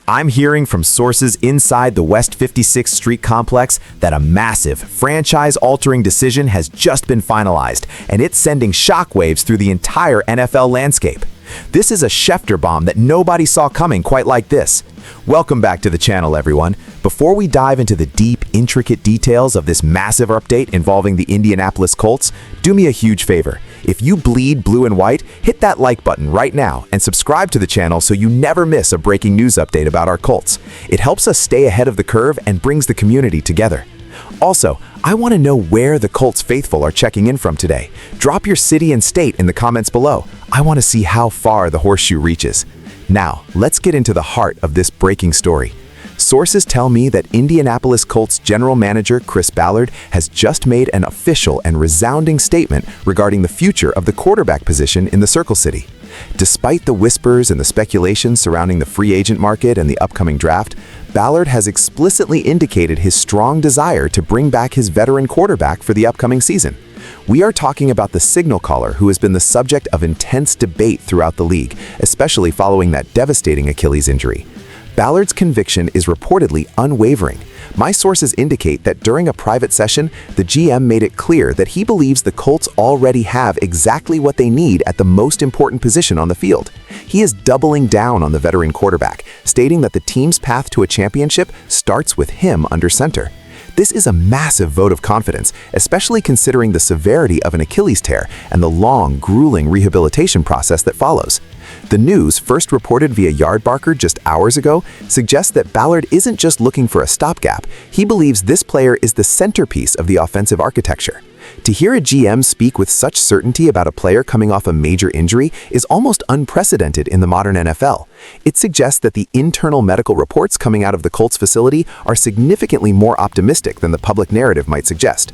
I'm hearing from sources inside the West 56th Street complex that a massive, franchise-altering decision has just been finalized, and it's sending shockwaves through the entire NFL landscape. This is a Schefter bomb that nobody saw coming quite like this. Welcome back to the channel, everyone. Before we dive into the deep, intricate details of this massive update involving the Indianapolis Colts, do me a huge favor. If you bleed blue and white, hit that like button right now and subscribe to the channel so you never miss a breaking news update about our Colts. It helps us stay ahead of the curve and brings the community together. Also, I want to know where the Colts faithful are checking in from today. Drop your city and state in the comments below. I want to see how far the horseshoe reaches. Now, let's get into the heart of this breaking story. Sources tell me that Indianapolis Colts general manager Chris Ballard has just made an official and resounding statement regarding the future of the quarterback position in the Circle City. Despite the whispers and the speculation surrounding the free agent market and the upcoming draft, Ballard has explicitly indicated his strong desire to bring back his veteran quarterback for the upcoming season. We are talking about the signal caller who has been the subject of intense debate throughout the league, especially following that devastating Achilles injury. Ballard's conviction is reportedly unwavering. My sources indicate that during a private session, the GM made it clear that he believes the Colts already have exactly what they need at the most important position on the field. He is doubling down on the veteran quarterback, stating that the team's path to a championship starts with him under center. This is a massive vote of confidence, especially considering the severity of an Achilles tear and the long, grueling rehabilitation process that follows. The news, first reported via Yardbarker just hours ago, suggests that Ballard isn't just looking for a stopgap. He believes this player is the centerpiece of the offensive architecture. To hear a GM speak with such certainty about a player coming off a major injury is almost unprecedented in the modern NFL. It suggests that the internal medical reports coming out of the Colts facility are significantly more optimistic than the public narrative might suggest.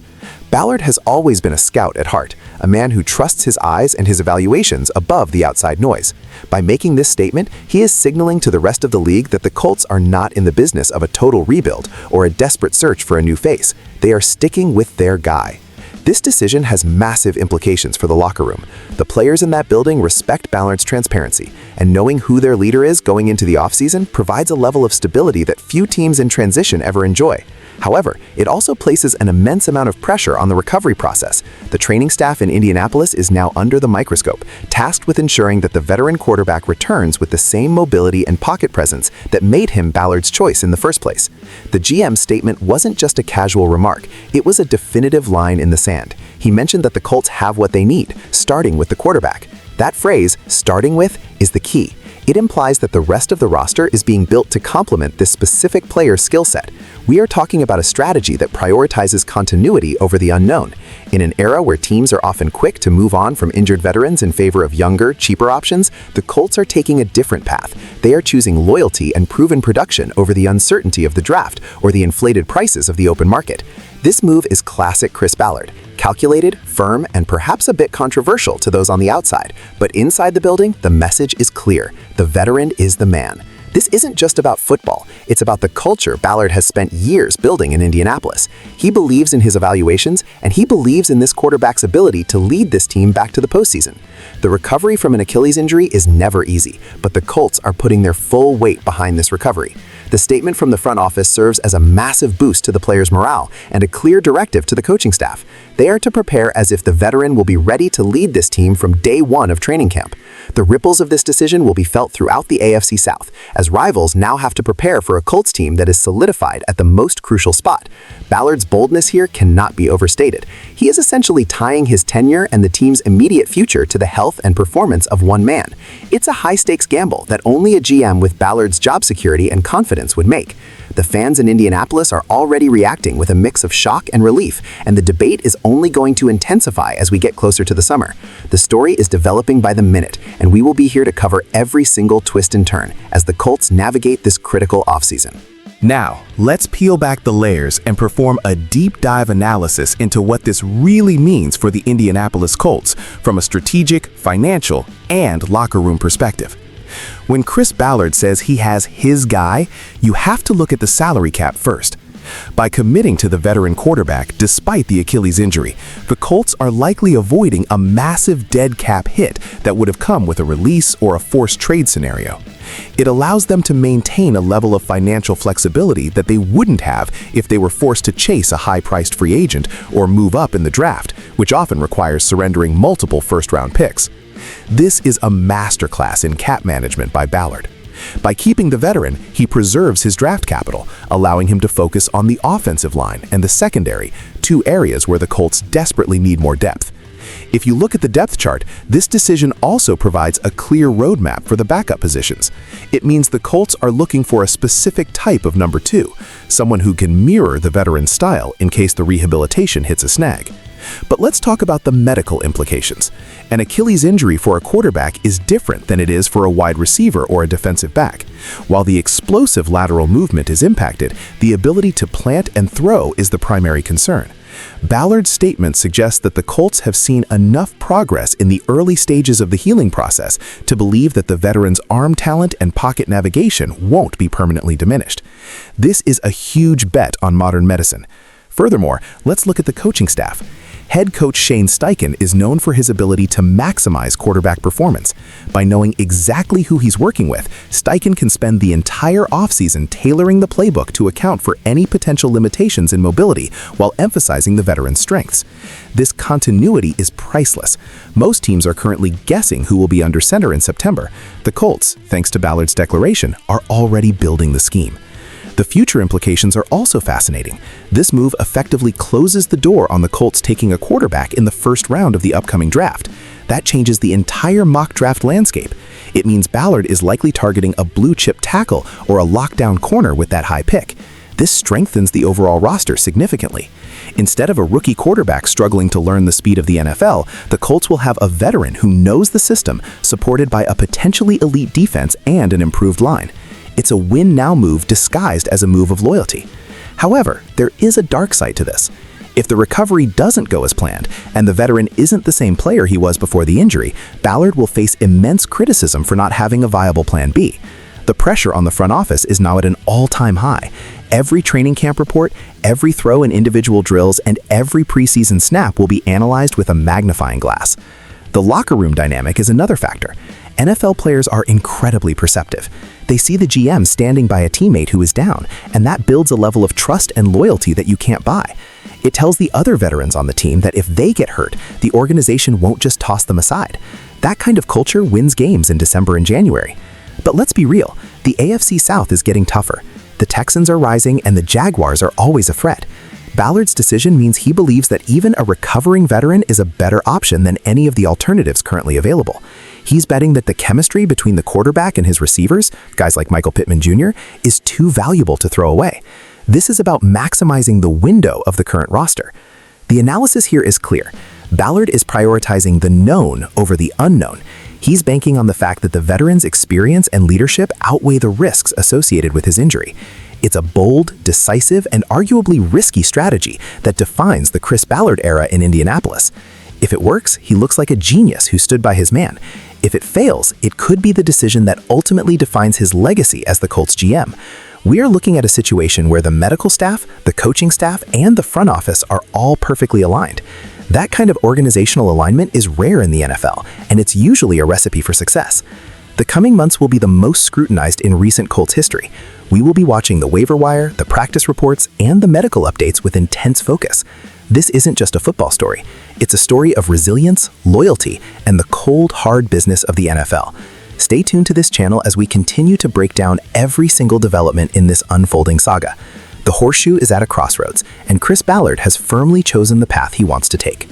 Ballard has always been a scout at heart, a man who trusts his eyes and his evaluations above the outside noise. By making this statement, he is signaling to the rest of the league that the Colts are not in the business of a total rebuild or a desperate search for a new face. They are sticking with their guy. This decision has massive implications for the locker room. The players in that building respect Ballard's transparency, and knowing who their leader is going into the offseason provides a level of stability that few teams in transition ever enjoy. However, it also places an immense amount of pressure on the recovery process. The training staff in Indianapolis is now under the microscope, tasked with ensuring that the veteran quarterback returns with the same mobility and pocket presence that made him Ballard's choice in the first place. The GM's statement wasn't just a casual remark, it was a definitive line in the sand. He mentioned that the Colts have what they need, starting with the quarterback. That phrase, starting with, is the key. It implies that the rest of the roster is being built to complement this specific player's skill set. We are talking about a strategy that prioritizes continuity over the unknown. In an era where teams are often quick to move on from injured veterans in favor of younger, cheaper options, the Colts are taking a different path. They are choosing loyalty and proven production over the uncertainty of the draft or the inflated prices of the open market. This move is classic Chris Ballard. Calculated, firm, and perhaps a bit controversial to those on the outside. But inside the building, the message is clear. The veteran is the man. This isn't just about football. It's about the culture Ballard has spent years building in Indianapolis. He believes in his evaluations, and he believes in this quarterback's ability to lead this team back to the postseason. The recovery from an Achilles injury is never easy, but the Colts are putting their full weight behind this recovery. The statement from the front office serves as a massive boost to the players' morale and a clear directive to the coaching staff. They are to prepare as if the veteran will be ready to lead this team from day one of training camp. The ripples of this decision will be felt throughout the AFC South, as rivals now have to prepare for a Colts team that is solidified at the most crucial spot. Ballard's boldness here cannot be overstated. He is essentially tying his tenure and the team's immediate future to the health and performance of one man. It's a high-stakes gamble that only a GM with Ballard's job security and confidence would make. The fans in Indianapolis are already reacting with a mix of shock and relief, and the debate is only going to intensify as we get closer to the summer. The story is developing by the minute, and we will be here to cover every single twist and turn as the Colts navigate this critical offseason. Now, let's peel back the layers and perform a deep dive analysis into what this really means for the Indianapolis Colts from a strategic, financial, and locker room perspective. When Chris Ballard says he has his guy, you have to look at the salary cap first. By committing to the veteran quarterback despite the Achilles injury, the Colts are likely avoiding a massive dead cap hit that would have come with a release or a forced trade scenario. It allows them to maintain a level of financial flexibility that they wouldn't have if they were forced to chase a high-priced free agent or move up in the draft, which often requires surrendering multiple first-round picks. This is a masterclass in cap management by Ballard. By keeping the veteran, he preserves his draft capital, allowing him to focus on the offensive line and the secondary, two areas where the Colts desperately need more depth. If you look at the depth chart, this decision also provides a clear roadmap for the backup positions. It means the Colts are looking for a specific type of number 2, someone who can mirror the veteran's style in case the rehabilitation hits a snag. But let's talk about the medical implications. An Achilles injury for a quarterback is different than it is for a wide receiver or a defensive back. While the explosive lateral movement is impacted, the ability to plant and throw is the primary concern. Ballard's statement suggests that the Colts have seen enough progress in the early stages of the healing process to believe that the veteran's arm talent and pocket navigation won't be permanently diminished. This is a huge bet on modern medicine. Furthermore, let's look at the coaching staff. Head coach Shane Steichen is known for his ability to maximize quarterback performance. By knowing exactly who he's working with, Steichen can spend the entire offseason tailoring the playbook to account for any potential limitations in mobility while emphasizing the veteran's strengths. This continuity is priceless. Most teams are currently guessing who will be under center in September. The Colts, thanks to Ballard's declaration, are already building the scheme. The future implications are also fascinating. This move effectively closes the door on the Colts taking a quarterback in the first round of the upcoming draft. That changes the entire mock draft landscape. It means Ballard is likely targeting a blue-chip tackle or a lockdown corner with that high pick. This strengthens the overall roster significantly. Instead of a rookie quarterback struggling to learn the speed of the NFL, the Colts will have a veteran who knows the system, supported by a potentially elite defense and an improved line. It's a win-now move disguised as a move of loyalty. However, there is a dark side to this. If the recovery doesn't go as planned, and the veteran isn't the same player he was before the injury, Ballard will face immense criticism for not having a viable plan B. The pressure on the front office is now at an all-time high. Every training camp report, every throw in individual drills, and every preseason snap will be analyzed with a magnifying glass. The locker room dynamic is another factor. NFL players are incredibly perceptive. They see the GM standing by a teammate who is down, and that builds a level of trust and loyalty that you can't buy. It tells the other veterans on the team that if they get hurt, the organization won't just toss them aside. That kind of culture wins games in December and January. But let's be real, the AFC South is getting tougher. The Texans are rising and the Jaguars are always a threat. Ballard's decision means he believes that even a recovering veteran is a better option than any of the alternatives currently available. He's betting that the chemistry between the quarterback and his receivers, guys like Michael Pittman Jr., is too valuable to throw away. This is about maximizing the window of the current roster. The analysis here is clear. Ballard is prioritizing the known over the unknown. He's banking on the fact that the veteran's experience and leadership outweigh the risks associated with his injury. It's a bold, decisive, and arguably risky strategy that defines the Chris Ballard era in Indianapolis. If it works, he looks like a genius who stood by his man. If it fails, it could be the decision that ultimately defines his legacy as the Colts GM. We are looking at a situation where the medical staff, the coaching staff, and the front office are all perfectly aligned. That kind of organizational alignment is rare in the NFL, and it's usually a recipe for success. The coming months will be the most scrutinized in recent Colts history. We will be watching the waiver wire, the practice reports, and the medical updates with intense focus. This isn't just a football story. It's a story of resilience, loyalty, and the cold, hard business of the NFL. Stay tuned to this channel as we continue to break down every single development in this unfolding saga. The horseshoe is at a crossroads, and Chris Ballard has firmly chosen the path he wants to take.